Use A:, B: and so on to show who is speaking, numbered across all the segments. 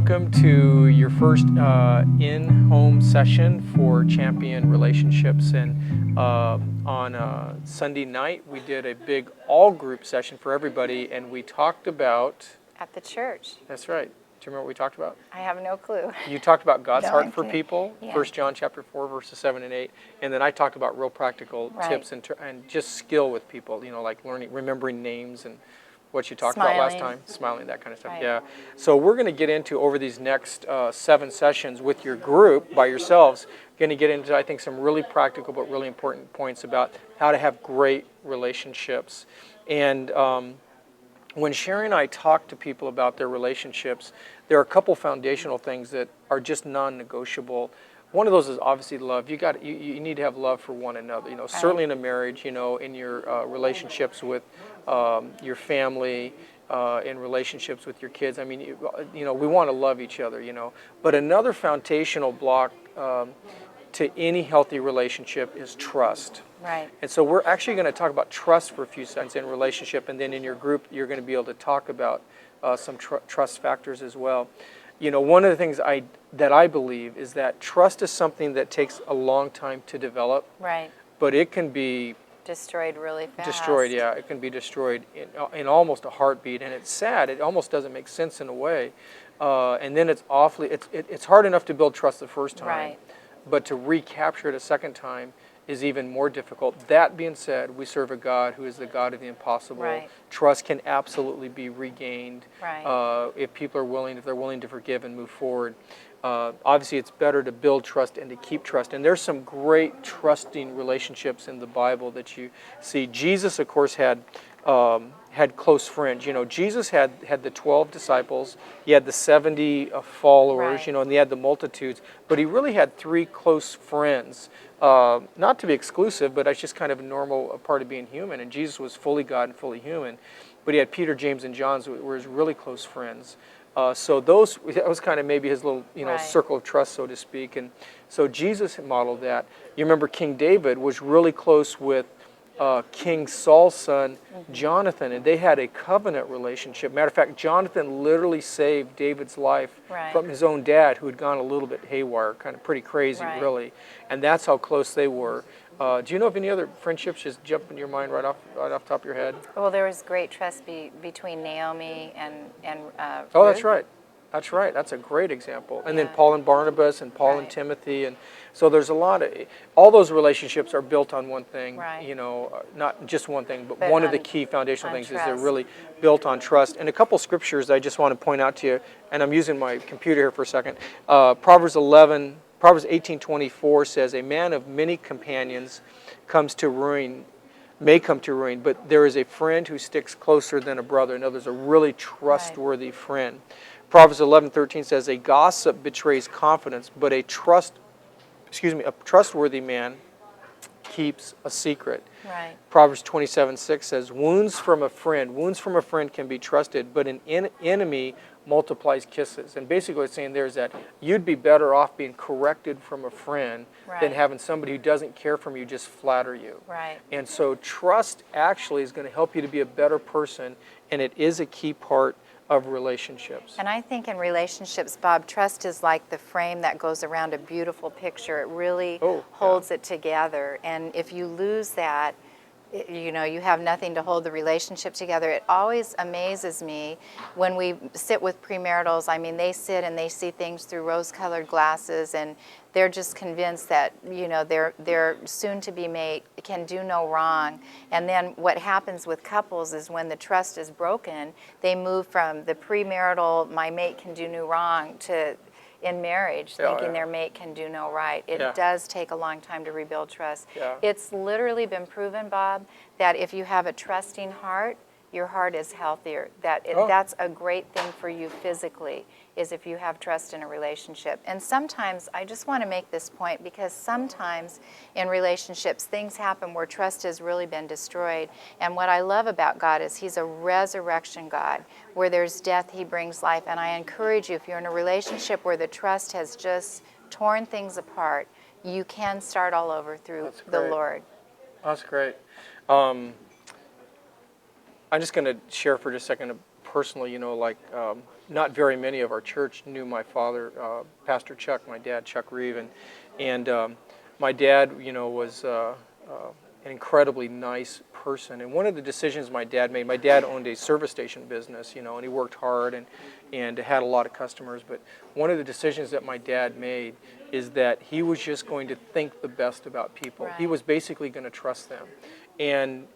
A: welcome to your first in-home session for Champion Relationships. And on Sunday night, we did a big all-group session for everybody, and we talked about...
B: At the church.
A: That's right. Do you remember what we talked about?
B: I have no clue.
A: You talked about God's
B: No,
A: heart
B: I'm
A: for
B: kidding.
A: people,
B: Yeah.
A: 1 John chapter 4, verses 7 and 8. And then I talked about real practical
B: Right.
A: tips and just skill with people, like learning, remembering names and what you talked about last time, smiling, that kind of stuff.
B: Right.
A: Yeah. So we're going to get into, over these next 7 sessions with your group, by yourselves, going to get into, I think, some really practical but really important points about how to have great relationships. And when Sherry and I talk to people about their relationships, there are a couple foundational things that are just non-negotiable. One of those is obviously love. You need to have love for one another. Certainly in a marriage, in your relationships with your family, in relationships with your kids. I mean, we want to love each other. But another foundational block to any healthy relationship is trust.
B: Right.
A: And so we're actually going to talk about trust for a few seconds in relationship, and then in your group, you're going to be able to talk about some trust factors as well. One of the things that I believe is that trust is something that takes a long time to develop.
B: Right.
A: But it can be
B: destroyed really fast.
A: Destroyed, yeah. It can be destroyed in almost a heartbeat, and it's sad. It almost doesn't make sense in a way. And then it's hard enough to build trust the first time.
B: Right.
A: But to recapture it a second time is even more difficult. That being said, we serve a God who is the God of the impossible.
B: Right.
A: Trust can absolutely be regained
B: Right.
A: if they're willing to forgive and move forward. Obviously, it's better to build trust and to keep trust. And there's some great trusting relationships in the Bible that you see. Jesus, of course, had close friends. Jesus had the 12 disciples. He had the 70 followers.
B: Right.
A: And he had the multitudes. But he really had 3 close friends. Not to be exclusive, but that's just kind of a normal part of being human. And Jesus was fully God and fully human. But he had Peter, James, and John who were his really close friends. So that was kind of maybe his little,
B: Right.
A: circle of trust, so to speak. And so Jesus modeled that. You remember King David was really close with King Saul's son, Jonathan, and they had a covenant relationship. Matter of fact, Jonathan literally saved David's life
B: Right.
A: from his own dad, who had gone a little bit haywire, kind of pretty crazy,
B: Right.
A: really. And that's how close they were. Do you know of any other friendships just jump in your mind right off the top of your head?
B: Well, there was great trust between Naomi and
A: Oh,
B: Ruth.
A: that's right. That's right. That's a great example. And then
B: Yeah.
A: Paul and Barnabas and Paul and
B: Right.
A: Timothy. And so there's a lot of, all those relationships are built on one thing,
B: Right.
A: not just one thing, but
B: But
A: one of the
B: on-
A: key foundational
B: on
A: things is they're
B: trust.
A: really built on trust. And a couple scriptures I just want to point out to you, and I'm using my computer here for a second. Proverbs 18:24 says, "A man of many companions may come to ruin, but there is a friend who sticks closer than a brother." In other words, a really trustworthy friend. Proverbs 11:13 says, "A gossip betrays confidence, but a trustworthy man keeps a secret."
B: Right.
A: Proverbs 27:6 says, wounds from a friend can be trusted, but an enemy multiplies kisses." And basically what it's saying there is that you'd be better off being corrected from a friend than
B: Right.
A: having somebody who doesn't care from you just flatter you.
B: Right.
A: And so trust actually is going to help you to be a better person, and it is a key part of relationships.
B: And I think in relationships, Bob, trust is like the frame that goes around a beautiful picture. It really holds it together. And if you lose that, you have nothing to hold the relationship together. It always amazes me when we sit with premaritals. I mean, they sit and they see things through rose-colored glasses, and they're just convinced that their soon-to-be mate can do no wrong. And then what happens with couples is when the trust is broken, they move from the premarital "my mate can do no wrong" to in marriage, thinking their mate can do no right. It does take a long time to rebuild trust.
A: Yeah.
B: It's literally been proven, Bob, that if you have a trusting heart, your heart is healthier. That's a great thing for you physically, is if you have trust in a relationship. And sometimes, I just want to make this point, because sometimes in relationships, things happen where trust has really been destroyed. And what I love about God is He's a resurrection God. Where there's death, He brings life. And I encourage you, if you're in a relationship where the trust has just torn things apart, you can start all over through the Lord.
A: That's great. I'm just going to share for just a second a personally, you know, like not very many of our church knew my father, Pastor Chuck, my dad, Chuck Reeve, and my dad, you know, was an incredibly nice person. And one of the decisions my dad made, my dad owned a service station business, you know, and he worked hard and had a lot of customers. But one of the decisions that my dad made is that he was just going to think the best about people.
B: Right.
A: He was basically going to trust them. And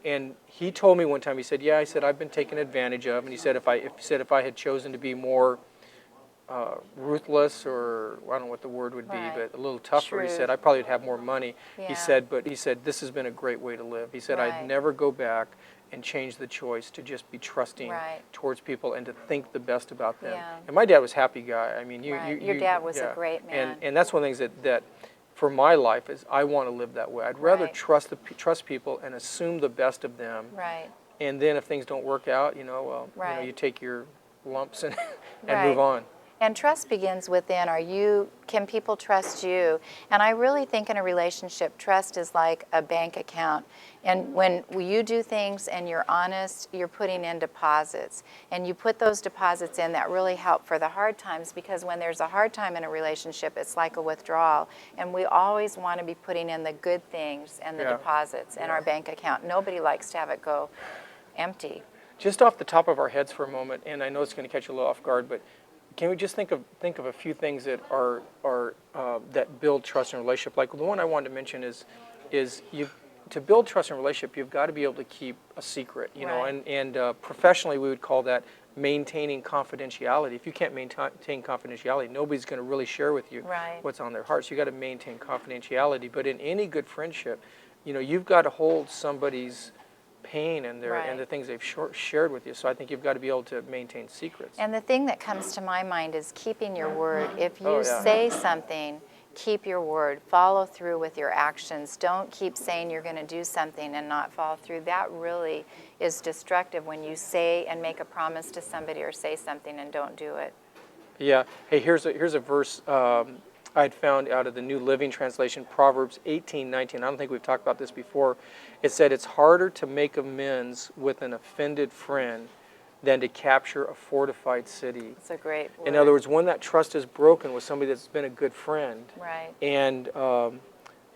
A: he told me one time, he said, yeah, he said, I've been taken advantage of. And he said, if I had chosen to be more ruthless, or I don't know what the word would be,
B: Right.
A: but a little tougher,
B: Shrewd.
A: he said, I probably would have more money.
B: Yeah.
A: He said, but he said, this has been a great way to live. He said,
B: Right.
A: I'd never go back and change the choice to just be trusting
B: Right.
A: towards people and to think the best about them.
B: Yeah.
A: And my dad was a happy guy. I mean,
B: Right. Your dad was a great man.
A: And that's one of the things that for my life is I want to live that way. I'd rather
B: Right.
A: trust people and assume the best of them.
B: Right.
A: And then if things don't work out, you know, well, you know,
B: Right.
A: you take your lumps and
B: Right.
A: move on.
B: And trust begins within. Can people trust you? And I really think in a relationship, trust is like a bank account. And when you do things and you're honest, you're putting in deposits. And you put those deposits in that really help for the hard times, because when there's a hard time in a relationship, it's like a withdrawal. And we always want to be putting in the good things and the
A: Yeah.
B: deposits in our bank account. Nobody likes to have it go empty.
A: Just off the top of our heads for a moment, and I know it's going to catch you a little off guard, but can we just think of a few things that are that build trust in a relationship? Like the one I wanted to mention is to build trust in a relationship, you've got to be able to keep a secret, you know,
B: Right.
A: and professionally we would call that maintaining confidentiality. If you can't maintain confidentiality, nobody's going to really share with you
B: Right.
A: what's on their heart. So you got to maintain confidentiality. But in any good friendship, you know, you've got to hold somebody's pain and
B: Right.
A: and the things they've shared with you. So I think you've got to be able to maintain secrets.
B: And the thing that comes to my mind is keeping your word. If you
A: Oh, yeah.
B: say something, keep your word. Follow through with your actions. Don't keep saying you're going to do something and not follow through. That really is destructive when you say and make a promise to somebody or say something and don't do it.
A: Yeah. Hey, here's a verse I'd found out of the New Living Translation, Proverbs 18:19. I don't think we've talked about this before. It said, it's harder to make amends with an offended friend than to capture a fortified city.
B: It's a great word.
A: In other words, when that trust is broken with somebody that's been a good friend,
B: Right.
A: and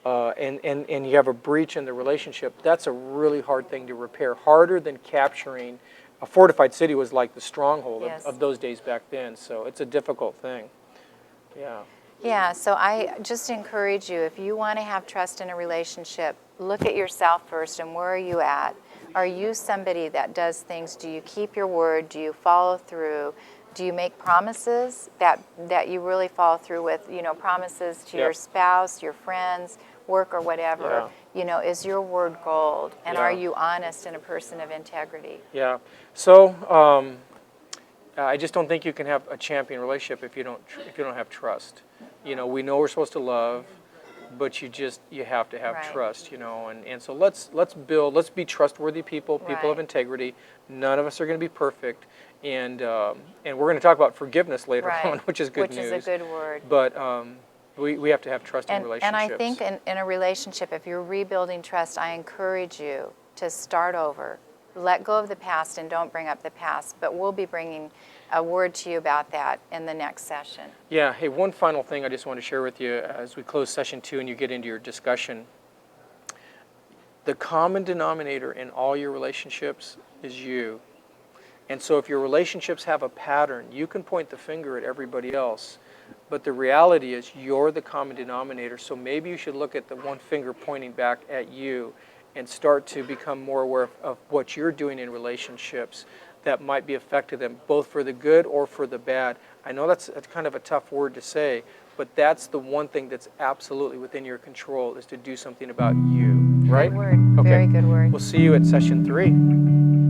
A: you have a breach in the relationship, that's a really hard thing to repair. Harder than capturing a fortified city was like the stronghold
B: Yes.
A: of those days back then. So it's a difficult thing. Yeah.
B: Yeah, so I just encourage you, if you want to have trust in a relationship, look at yourself first and where are you at? Are you somebody that does things? Do you keep your word? Do you follow through? Do you make promises that you really follow through with, you know, promises to
A: Yep.
B: your spouse, your friends, work or whatever?
A: Yeah.
B: You know, is your word gold? And
A: Yeah.
B: are you honest and a person of integrity?
A: Yeah. So I just don't think you can have a champion relationship if you don't have trust. You know, we know we're supposed to love, but you have to have
B: Right.
A: trust. You know, and so let's be trustworthy people of
B: Right.
A: integrity. None of us are going to be perfect, and we're going to talk about forgiveness later
B: Right.
A: on, which is good
B: Which
A: news.
B: is a good word.
A: But we have to have trust in
B: And
A: relationships.
B: I think in a relationship, if you're rebuilding trust, I encourage you to start over. Let go of the past and don't bring up the past. But we'll be bringing a word to you about that in the next session.
A: Yeah. Hey, one final thing I just want to share with you as we close session 2 and you get into your discussion. The common denominator in all your relationships is you. And so if your relationships have a pattern, you can point the finger at everybody else. But the reality is you're the common denominator. So maybe you should look at the one finger pointing back at you and start to become more aware of what you're doing in relationships that might be affecting them, both for the good or for the bad. I know that's kind of a tough word to say, but that's the one thing that's absolutely within your control, is to do something about you, right?
B: Good word. Very good word.
A: We'll see you at session 3.